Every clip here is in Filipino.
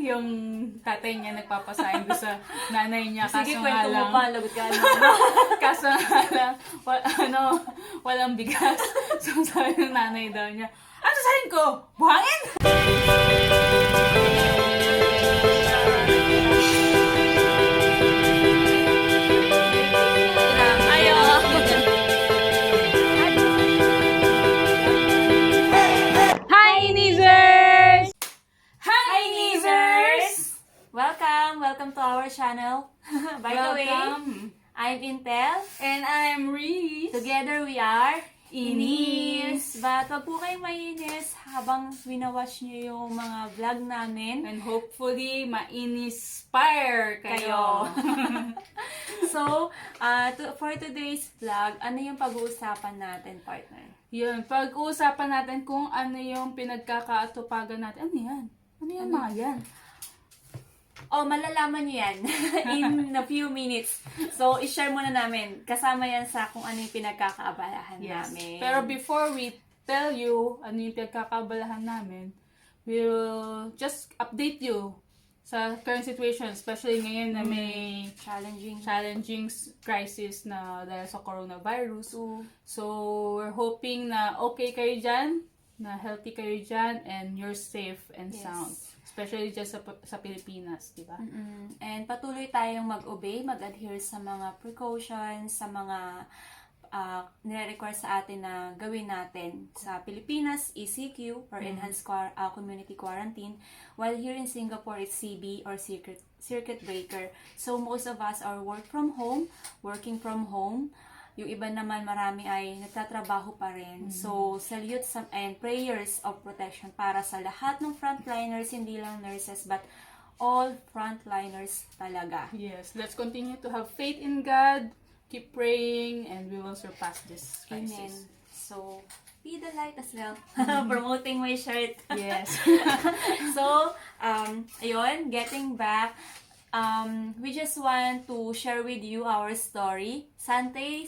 yung tatay niya nagpapasahin doon sa nanay niya. Sige, Kaso nga kwento mo lang, pa. Lagot ka ano. kaso nga lang, walang bigas. So sabi ng nanay daw niya, ano sasahin ko? Buhangin? Hi, Nizers! Hi, Nizers! Welcome to our channel. By the way, Welcome. I'm Intel. And I'm Reese. Together we are Inis. But wag po kayong mainis habang winawatch nyo yung mga vlog namin. And hopefully, ma-inspire kayo. So, for today's vlog, ano yung pag-uusapan natin, partner? Yun, pag-uusapan natin kung ano yung pinagkakaatupagan natin. Ano yan? Ano yan mga yan? Oh, malalaman nyo yan in a few minutes. So, i-share muna namin. Kasama yan sa kung ano yung pinagkakaabalahan namin. Pero before we tell you ano yung pinagkakaabalahan namin, we'll just update you sa current situation, especially ngayon na may challenging crisis na dahil sa coronavirus. So, we're hoping na okay kayo dyan, na healthy kayo dyan, and you're safe and sound. Especially dyan sa Pilipinas, di ba? And patuloy tayong mag-obey, mag-adhere sa mga precautions, sa mga nire-require sa atin na gawin natin. Sa Pilipinas, ECQ or Enhanced Community Quarantine, while here in Singapore, it's CB or Circuit Breaker. So most of us are working from home. Yung iba naman marami ay nagtatrabaho pa rin. So, salute and prayers of protection para sa lahat ng frontliners, hindi lang nurses, but all frontliners talaga. Yes, let's continue to have faith in God, keep praying, and we will surpass this crisis. Amen. So, be the light as well. Promoting my shirt. Yes. So, ayun, getting back, we just want to share with you our story, Sante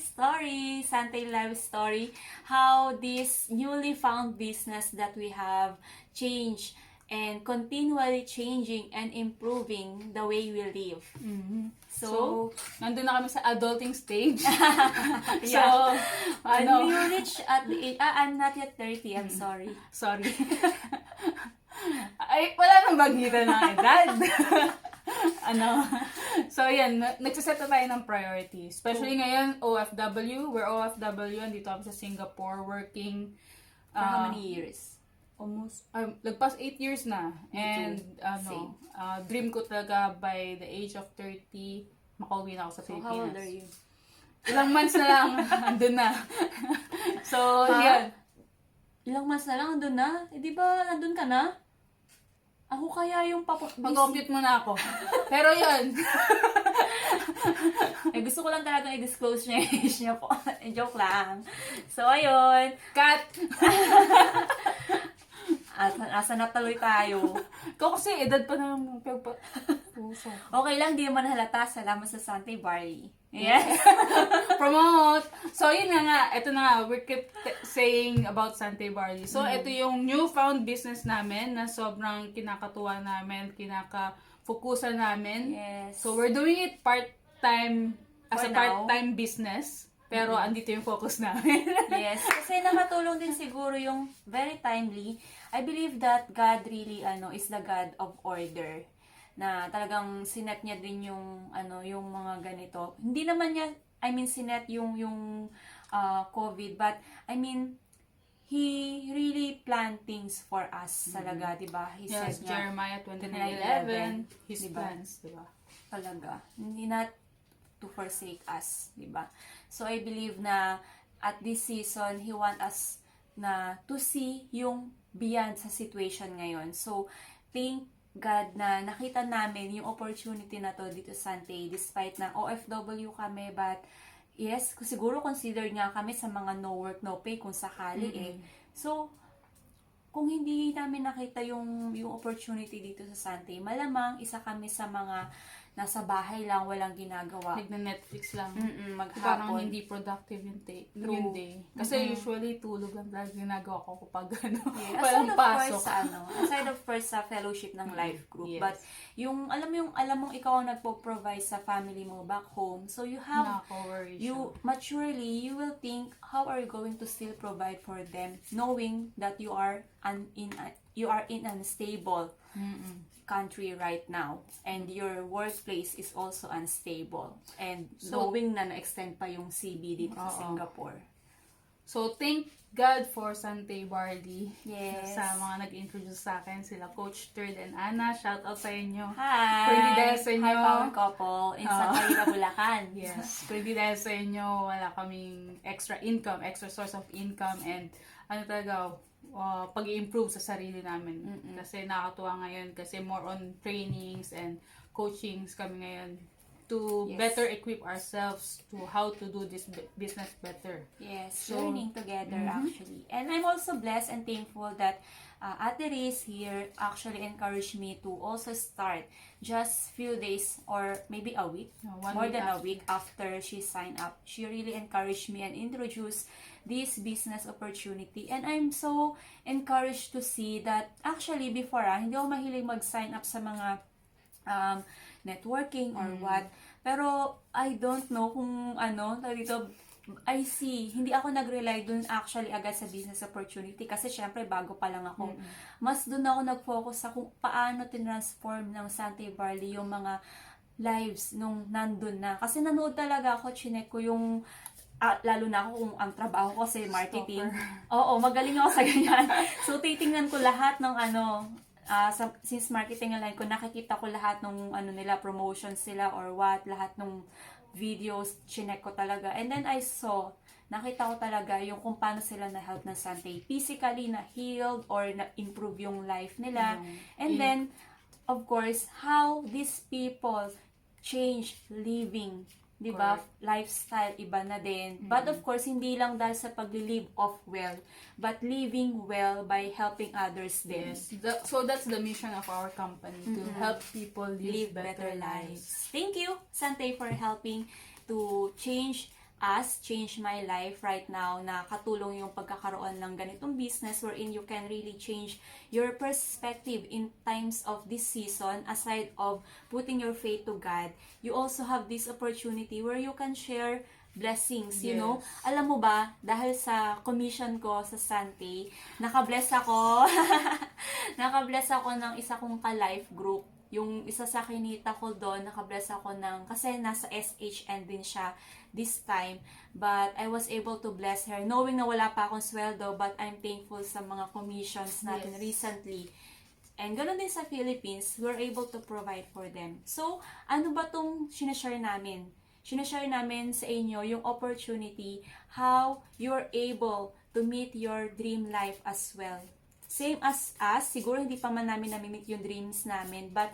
life story, how this newly found business that we have changed and continually changing and improving the way we live. So, nandun na kami sa adulting stage. So, When you reach at the age, I'm not yet 30, I'm sorry. Sorry. Ay, wala nang bagitan ng edad. So, yan, nagsaset na tayo ng priority. Especially ngayon, OFW. We're OFW, andito kami sa Singapore, working. For how many years? Almost, lagpas 8 years na. And, dream ko talaga by the age of 30, makauwi na ako sa Pilipinas. How old are you? Ilang months na lang, andun na. So, yan. Ilang months na lang, andun na? Eh, di ba, andun ka na? Ako kaya yung Mag-compute muna ako. Pero yun. Gusto ko lang talaga i-disclose niya yung age niya po. Joke lang. So, ayun. Cut! Asa natuloy tayo. Ikaw kasi, edad pa naman puso. Okay lang, di naman halata. Salamat sa Sante Barley. Yes. Promote! So, yun nga. Ito na nga. We keep saying about Sante Barley. So, ito yung newfound business namin na sobrang kinakatuwa namin, kinaka-focusan namin. Yes. So, we're doing it part-time, as a For now. part-time business. Pero, andito yung focus namin. Yes. Kasi nakatulong din siguro yung very timely. I believe that God really is the God of order. Na talagang sinet niya din yung yung mga ganito. Hindi naman niya sinet yung COVID, but he really planned things for us talaga, 'di ba? He Yes, said niya, Jeremiah 29:11, his diba? plans, di ba? Talaga. Hindi not to forsake us, 'di ba? So I believe na at this season he want us na to see yung beyond sa situation ngayon. So thank God na nakita namin yung opportunity na to dito sa Sante despite na OFW kami, but yes, siguro consider nga kami sa mga no work, no pay kung sakali So, kung hindi namin nakita yung opportunity dito sa Sante, malamang isa kami sa mga nasa bahay lang, walang ginagawa. Nagna-Netflix lang. Maghapon. Parang hindi productive yung day. Kasi usually tulog lang talaga ginagawa ko kapag walang pasok. Aside of course sa fellowship ng life group. Yes. But yung alam mong ikaw ang nagpo-provide sa family mo back home. So you have Nakaka-worry you maturely you will think how are you going to still provide for them knowing that you are in unstable country right now and your workplace is also unstable and knowing na na-extend pa yung CB dito sa Singapore. So, thank God for Sante Barley. Yes. Sa mga nag-introduce sa akin, sila Coach Third and Anna. Shout out sa inyo. Hi! Kung hindi dahil sa inyo, Hi, Power Couple in Santa Rita, Bulacan. Yes. Kung hindi dahil sa inyo, wala kaming extra source of income, and talaga, pag-i-improve sa sarili namin. Kasi nakakatuwa ngayon kasi more on trainings and coachings kami ngayon to better equip ourselves to how to do this business better. Yes, learning together actually. And I'm also blessed and thankful that Ate Riz here actually encouraged me to also start just few days or maybe a week, a week after she signed up. She really encouraged me and introduced this business opportunity. And I'm so encouraged to see that actually before, hindi ako mahilig mag-sign up sa mga networking or what. Pero I don't know kung dito, I see, hindi ako nag-rely dun actually agad sa business opportunity kasi syempre bago pa lang ako. Mas dun ako nag-focus sa kung paano tinransform ng Sante Barley yung mga lives nung nandun na. Kasi nanood talaga ako, chinek ko yung lalo na ako kung ang trabaho ko sa marketing. Oo, magaling ako sa ganyan. So, titingnan ko lahat ng since marketing line ko, nakikita ko lahat ng nila, promotions sila or what, lahat ng videos, chinek ko talaga. And then I saw, nakita ko talaga yung kung paano sila na-help ng Sante. Physically, na-healed or na-improve yung life nila. And then, of course, how these people change living. Diba? Lifestyle, iba na din. But of course, hindi lang dahil sa pag-live of well, but living well by helping others din. Yes. So that's the mission of our company, to help people live better lives. Thank you, Sante, for helping to change my life right now, na katulong yung pagkakaroon ng ganitong business wherein you can really change your perspective in times of this season. Aside of putting your faith to God, you also have this opportunity where you can share blessings, you know. Alam mo ba, dahil sa commission ko sa Sante, nakabless ako ng isa kong ka-life group. Yung isa sa kinita ko doon, nakabless ako kasi nasa SHN din siya this time. But I was able to bless her, knowing na wala pa akong sweldo, but I'm thankful sa mga commissions natin recently. And ganoon din sa Philippines, we're able to provide for them. So, ano ba tong sinashare namin? Sinashare namin sa inyo yung opportunity, how you're able to meet your dream life as well. Same as us, siguro hindi pa man namin namimit yung dreams namin, but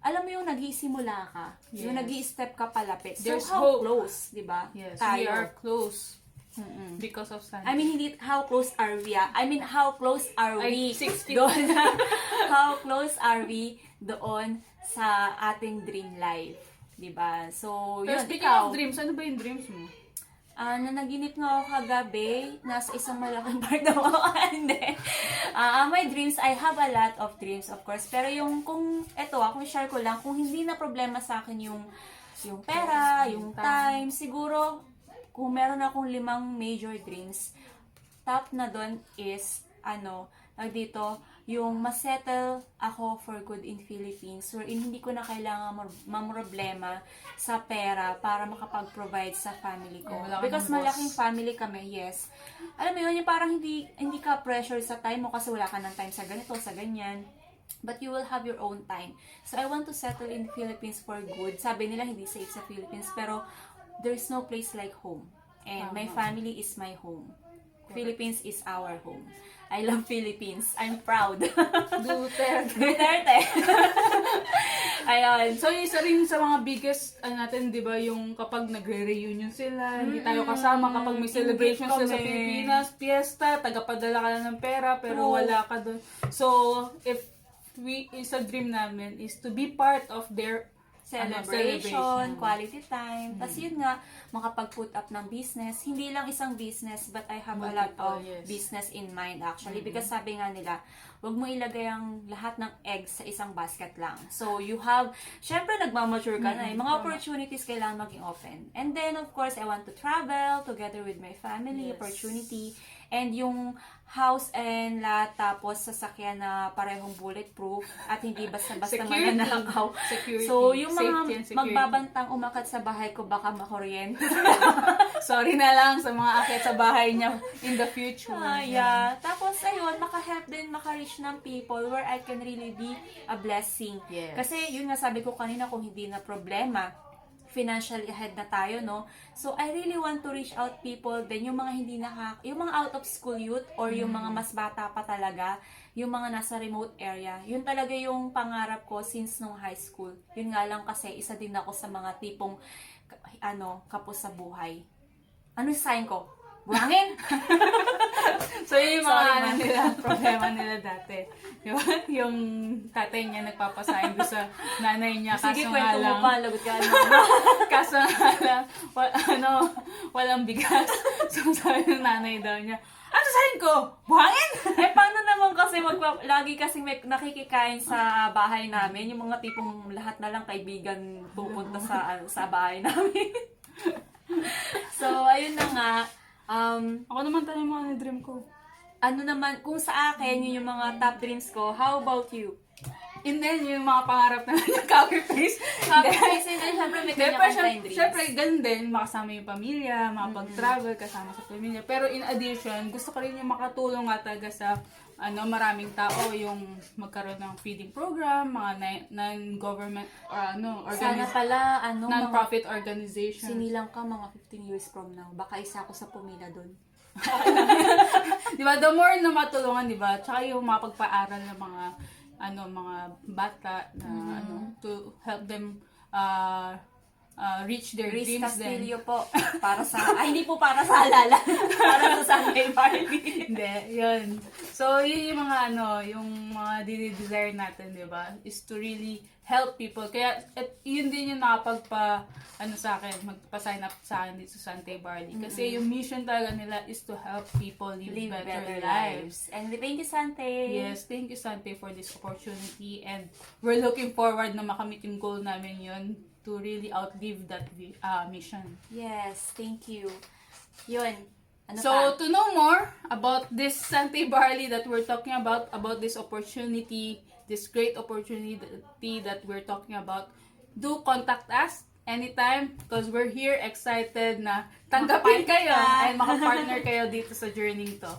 alam mo yung nagsisimula ka, yung nag-i-step ka palapit. So, There's how hope. close, di ba? Yes, Tayo. we are close because of Sante. I mean, hindi how close are we, I mean, how close are we 60. doon? How close are we doon sa ating dream life? Di ba? So, Pero yun, speaking ikaw. of dreams, ano ba yung dreams mo? Nanaginip nga ako kagabi, nasa isang malaking part ako. Hindi. My dreams, I have a lot of dreams, of course. Pero kung share ko lang, kung hindi na problema sa akin yung pera, yung time, siguro, kung meron akong 5 major dreams, top na doon is, dito, yung masettle ako for good in Philippines, wherein hindi ko na kailangan mamroblema sa pera para makapag-provide sa family ko. Because malaking family kami, yes. Alam mo yun, yung parang hindi ka pressure sa time mo kasi wala ka ng time sa ganito, sa ganyan. But you will have your own time. So, I want to settle in Philippines for good. Sabi nila, hindi safe sa Philippines, pero there's no place like home. And my family is my home. Philippines is our home. I love Philippines. I'm proud. Duterte. Ayun. So, isa rin sa mga biggest natin, di ba, yung kapag nagre-reunion sila, hindi tayo kasama kapag may celebration sila sa Pilipinas, fiesta, tagapadala ka lang ng pera, pero wala ka doon. So, isa dream namin is to be part of their celebration, quality time. Tapos yun nga, makapag-put up ng business. Hindi lang isang business, but I have a lot of business in mind actually. Because sabi nga nila, huwag mo ilagay ang lahat ng eggs sa isang basket lang. So you have, syempre nagmamature ka na. Mga opportunities kailangan maging open. And then of course, I want to travel together with my family, opportunity. And yung house and lot, tapos sasakyan na parehong bulletproof at hindi basta-basta mananakaw. So, yung mga magbabantang umakyat sa bahay ko, baka makuryente. Sorry na lang sa mga akyat sa bahay niya in the future. Yeah. Tapos, ayun, maka-help din, maka-reach ng people where I can really be a blessing. Yes. Kasi, yun nga sabi ko kanina, kung hindi na problema, financially ahead na tayo, no? So, I really want to reach out people din, yung mga hindi yung mga out of school youth or yung mga mas bata pa talaga, yung mga nasa remote area. Yun talaga yung pangarap ko since nung high school. Yun nga lang kasi, isa din ako sa mga tipong, kapos sa buhay. Ano yung sign ko? Buhangin! So, yun yung mga problema nila dati. Yung tatay niya nagpapasahin doon sa nanay niya. Sige, kaso kwento mo pa, lagot ka. Kaso nga lang, walang bigas. So, sabi ng nanay daw niya, ano sahin ko? Buhangin! Paano naman kasi lagi kasi may nakikikain sa bahay namin, yung mga tipong lahat na lang kaibigan pupunta sa bahay namin. So, ayun na nga. Ako naman tayo mga dream ko. Ano naman, kung sa akin, yun yung mga top dreams ko. How about you? And then, yung mga pangarap na yung copy paste. Copy paste, and then, syempre, may kanya-kanya dreams. Syempre, ganun din, makasama yung pamilya, makapag-travel, kasama sa pamilya. Pero in addition, gusto ko rin yung makatulong nga talaga sa maraming tao, yung magkaroon ng feeding program, mga non-government, Sana pala, non-profit organization. Sinilang ka mga 15 years from now. Baka isa ako sa pumila doon. Diba? The more na matulungan, diba? Tsaka yung mapagpaaral ng mga bata na to help them reach their Grace dreams din. Castillo po. Para sa, hindi po para sa halala. Para sa Sunday party. Hindi, yun. So, yun yung mga yung mga desire natin, diba? Is to really help people. Kaya, yun din yung sa akin, magpa-sign up sa akin dito sa Sante Barley. Kasi yung mission talaga nila is to help people live better lives. And we thank you, Sante. Yes, thank you, Sante, for this opportunity. And we're looking forward na makamit yung goal namin yun to really outlive that mission. Yes, thank you. Yun. To know more about this Sante Barley that we're talking about this opportunity, this great opportunity that we're talking about, do contact us anytime because we're here excited na tanggapin kayo and makapartner kayo dito sa journey to.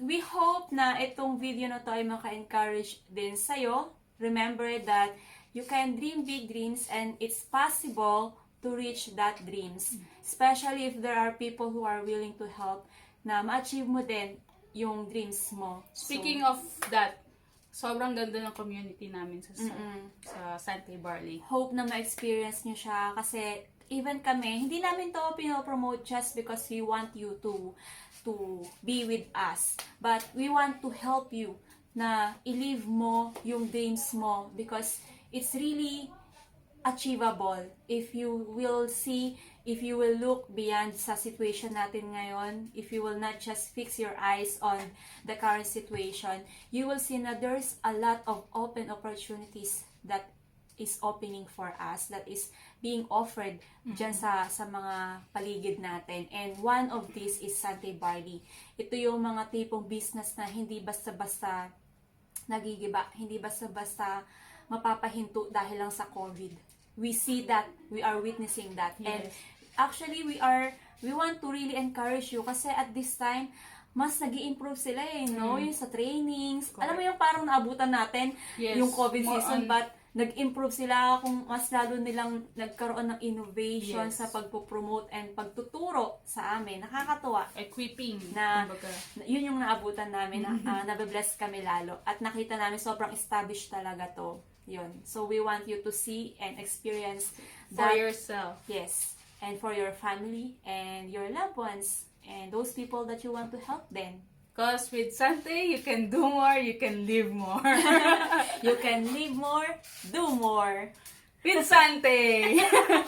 We hope na itong video na to ay maka-encourage din sa'yo. Remember that you can dream big dreams and it's possible to reach that dreams. Especially if there are people who are willing to help na ma-achieve mo din yung dreams mo. Speaking of that, sobrang ganda ng community namin sa Sante Barley. Hope na ma-experience nyo siya kasi even kami, hindi namin to pinopromote just because we want you to be with us. But we want to help you na i-live mo yung dreams mo because it's really achievable if you will look beyond sa situation natin ngayon, if you will not just fix your eyes on the current situation, you will see na there's a lot of open opportunities that is opening for us, that is being offered dyan sa mga paligid natin. And one of these is Sante Barley. Ito yung mga tipong business na hindi basta-basta nagigiba, hindi basta-basta mapapahinto dahil lang sa COVID. We see that, we are witnessing that. Yes. And actually, we want to really encourage you kasi at this time, mas nag-i-improve sila no? Yung sa trainings. Correct. Alam mo yung parang naabutan natin yung COVID season, but nag-improve sila kung mas lalo nilang nagkaroon ng innovation sa pagpo-promote and pagtuturo sa amin. Nakakatuwa. Equipping. Yun yung naabutan namin. Nabe-bless kami lalo. At nakita namin sobrang established talaga to. Yun. So, we want you to see and experience that. For yourself. Yes. And for your family and your loved ones and those people that you want to help them. Because with Sante, you can do more, you can live more. You can live more, do more. With Sante!